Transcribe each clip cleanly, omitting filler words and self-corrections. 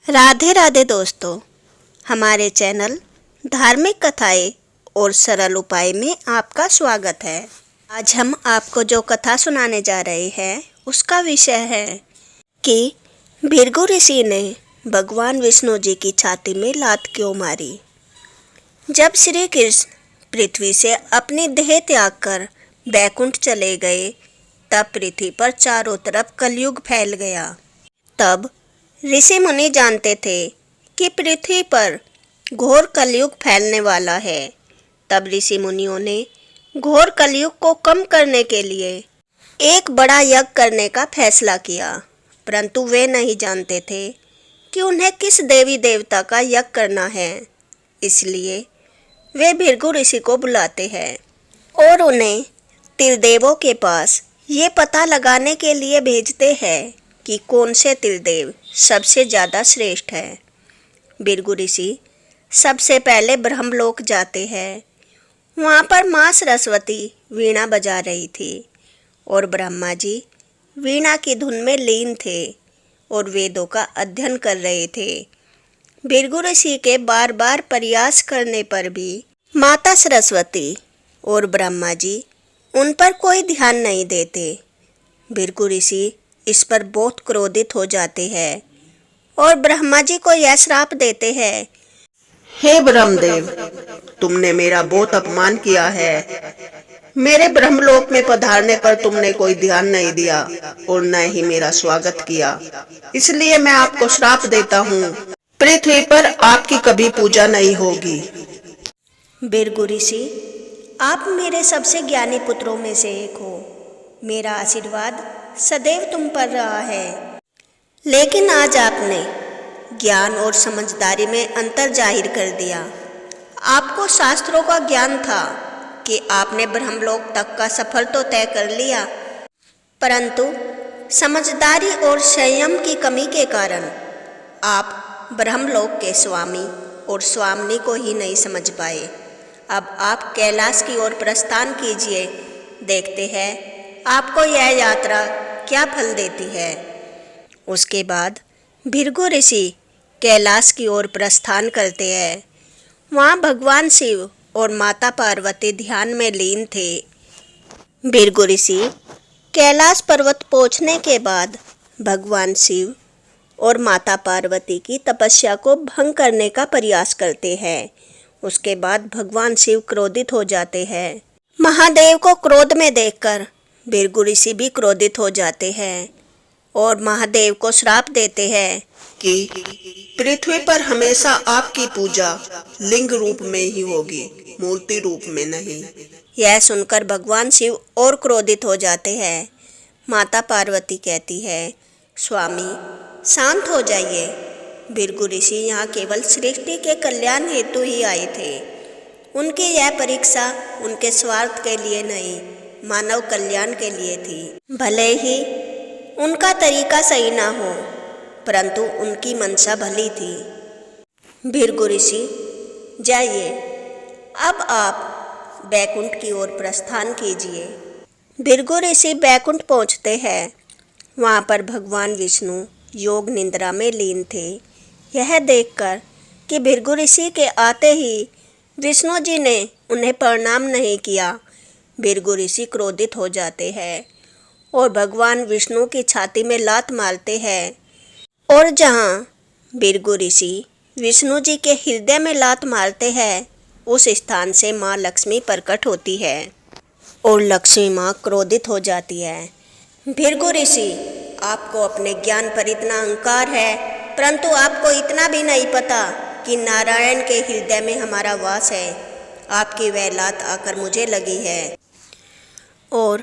राधे राधे दोस्तों, हमारे चैनल धार्मिक कथाएं और सरल उपाय में आपका स्वागत है। आज हम आपको जो कथा सुनाने जा रहे हैं उसका विषय है कि भृगु ऋषि ने भगवान विष्णु जी की छाती में लात क्यों मारी। जब श्री कृष्ण पृथ्वी से अपनी देह त्याग कर बैकुंठ चले गए तब पृथ्वी पर चारों तरफ कलयुग फैल गया। तब ऋषि मुनि जानते थे कि पृथ्वी पर घोर कलयुग फैलने वाला है। तब ऋषि मुनियों ने घोर कलयुग को कम करने के लिए एक बड़ा यज्ञ करने का फैसला किया, परंतु वे नहीं जानते थे कि उन्हें किस देवी देवता का यज्ञ करना है। इसलिए वे भृगु ऋषि को बुलाते हैं और उन्हें त्रिदेवों के पास ये पता लगाने के लिए भेजते हैं कि कौन से त्रिदेव सबसे ज़्यादा श्रेष्ठ है। भृगु ऋषि सबसे पहले ब्रह्मलोक जाते हैं। वहाँ पर माँ सरस्वती वीणा बजा रही थी और ब्रह्मा जी वीणा की धुन में लीन थे और वेदों का अध्ययन कर रहे थे। भृगु ऋषि के बार बार प्रयास करने पर भी माता सरस्वती और ब्रह्मा जी उन पर कोई ध्यान नहीं देते। भृगु ऋषि इस पर बहुत क्रोधित हो जाते हैं और ब्रह्मा जी को यह श्राप देते हैं, हे ब्रह्मदेव, तुमने मेरा बहुत अपमान किया है। मेरे ब्रह्मलोक में पधारने पर तुमने कोई ध्यान नहीं दिया और न ही मेरा स्वागत किया। इसलिए मैं आपको श्राप देता हूँ, पृथ्वी पर आपकी कभी पूजा नहीं होगी। भृगु ऋषि, आप मेरे सबसे ज्ञानी पुत्रों में से एक हो। मेरा आशीर्वाद सदैव तुम पर रहा है, लेकिन आज आपने ज्ञान और समझदारी में अंतर जाहिर कर दिया। आपको शास्त्रों का ज्ञान था कि आपने ब्रह्मलोक तक का सफर तो तय कर लिया, परंतु समझदारी और संयम की कमी के कारण आप ब्रह्मलोक के स्वामी और स्वामिनी को ही नहीं समझ पाए। अब आप कैलाश की ओर प्रस्थान कीजिए, देखते हैं आपको यह यात्रा क्या फल देती है। उसके बाद भृगु ऋषि कैलाश की ओर प्रस्थान करते हैं। वहाँ भगवान शिव और माता पार्वती ध्यान में लीन थे। भृगु ऋषि कैलाश पर्वत पहुँचने के बाद भगवान शिव और माता पार्वती की तपस्या को भंग करने का प्रयास करते हैं। उसके बाद भगवान शिव क्रोधित हो जाते हैं। महादेव को क्रोध में देखकर भृगु ऋषि भी क्रोधित हो जाते हैं और महादेव को श्राप देते हैं कि पृथ्वी पर हमेशा आपकी पूजा लिंग रूप में ही होगी, मूर्ति रूप में नहीं। यह सुनकर भगवान शिव और क्रोधित हो जाते हैं। माता पार्वती कहती है, स्वामी शांत हो जाइए। भृगु ऋषि यहाँ केवल सृष्टि के कल्याण हेतु ही आए थे। उनकी यह परीक्षा उनके स्वार्थ के लिए नहीं, मानव कल्याण के लिए थी। भले ही उनका तरीका सही ना हो, परंतु उनकी मंशा भली थी। भृगु ऋषि जाइए, अब आप बैकुंठ की ओर प्रस्थान कीजिए। भृगु ऋषि बैकुंठ पहुँचते हैं। वहाँ पर भगवान विष्णु योग निद्रा में लीन थे। यह देखकर कि भृगु ऋषि के आते ही विष्णु जी ने उन्हें प्रणाम नहीं किया, भृगु ऋषि क्रोधित हो जाते हैं और भगवान विष्णु की छाती में लात मारते हैं। और जहाँ भृगु ऋषि विष्णु जी के हृदय में लात मारते हैं, उस स्थान से माँ लक्ष्मी प्रकट होती है और लक्ष्मी माँ क्रोधित हो जाती है। भृगु ऋषि, आपको अपने ज्ञान पर इतना अहंकार है, परंतु आपको इतना भी नहीं पता कि नारायण के हृदय में हमारा वास है। आपकी वह लात आकर मुझे लगी है। और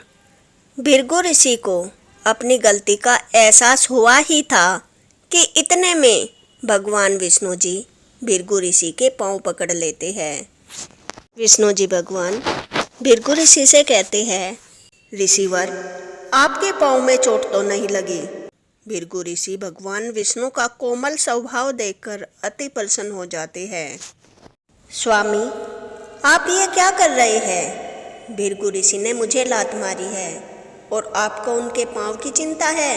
भृगु ऋषि को अपनी गलती का एहसास हुआ ही था कि इतने में भगवान विष्णु जी भृगु ऋषि के पांव पकड़ लेते हैं। विष्णु जी भगवान भृगु ऋषि से कहते हैं, ऋषिवर, आपके पांव में चोट तो नहीं लगी। भृगु ऋषि भगवान विष्णु का कोमल स्वभाव देखकर अति प्रसन्न हो जाते हैं। स्वामी, आप ये क्या कर रहे हैं? भृगु ऋषि ने मुझे लात मारी है और आपको उनके पांव की चिंता है।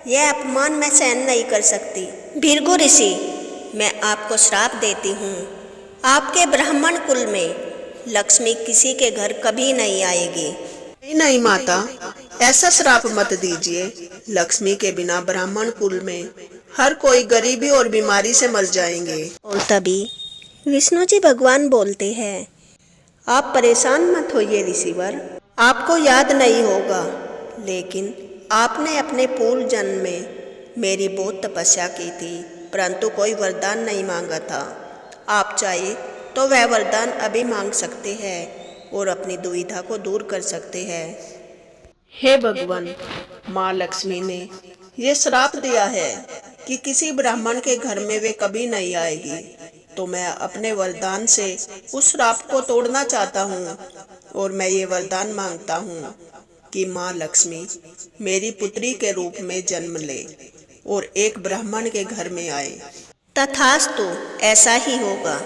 यह अपमान मैं सहन नहीं कर सकती। भृगु ऋषि, मैं आपको श्राप देती हूँ, आपके ब्राह्मण कुल में लक्ष्मी किसी के घर कभी नहीं आएगी। नहीं नहीं माता, ऐसा श्राप मत दीजिए। लक्ष्मी के बिना ब्राह्मण कुल में हर कोई गरीबी और बीमारी से मर जाएंगे। और तभी विष्णु जी भगवान बोलते हैं, आप परेशान मत होइए ऋषिवर, आपको याद नहीं होगा, लेकिन आपने अपने पूर्व जन्म में मेरी बहुत तपस्या की थी, परंतु कोई वरदान नहीं मांगा था। आप चाहे तो वह वरदान अभी मांग सकते हैं और अपनी दुविधा को दूर कर सकते हैं। हे भगवान, माँ लक्ष्मी ने ये श्राप दिया है कि किसी ब्राह्मण के घर में वे कभी नहीं आएगी, तो मैं अपने वरदान से उस श्राप को तोड़ना चाहता हूँ और मैं ये वरदान मांगता हूँ कि माँ लक्ष्मी मेरी पुत्री के रूप में जन्म ले और एक ब्राह्मण के घर में आए। तथास्तु, ऐसा ही होगा।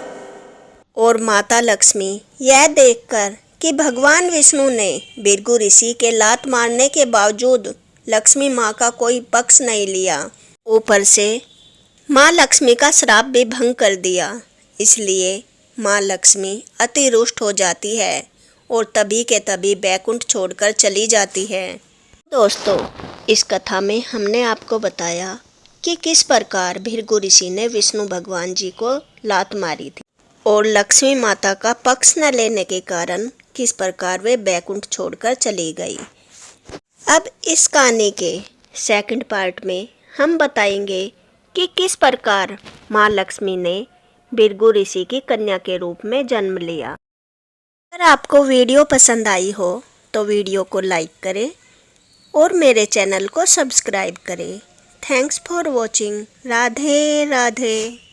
और माता लक्ष्मी यह देखकर कि भगवान विष्णु ने भृगु ऋषि के लात मारने के बावजूद लक्ष्मी माँ का कोई पक्ष नहीं लिया, ऊपर से माँ लक्ष्मी का श्राप भी भंग कर दिया, इसलिए माँ लक्ष्मी अति रुष्ट हो जाती है और तभी के तभी बैकुंठ छोड़कर चली जाती है। दोस्तों, इस कथा में हमने आपको बताया कि किस प्रकार भृगु ऋषि ने विष्णु भगवान जी को लात मारी थी और लक्ष्मी माता का पक्ष न लेने के कारण किस प्रकार वे बैकुंठ छोड़कर चली गई। अब इस कहानी के सेकंड पार्ट में हम बताएंगे कि किस प्रकार माँ लक्ष्मी ने भृगु ऋषि की कन्या के रूप में जन्म लिया। अगर आपको वीडियो पसंद आई हो तो वीडियो को लाइक करें और मेरे चैनल को सब्सक्राइब करें। Thanks for watching. Radhe Radhe.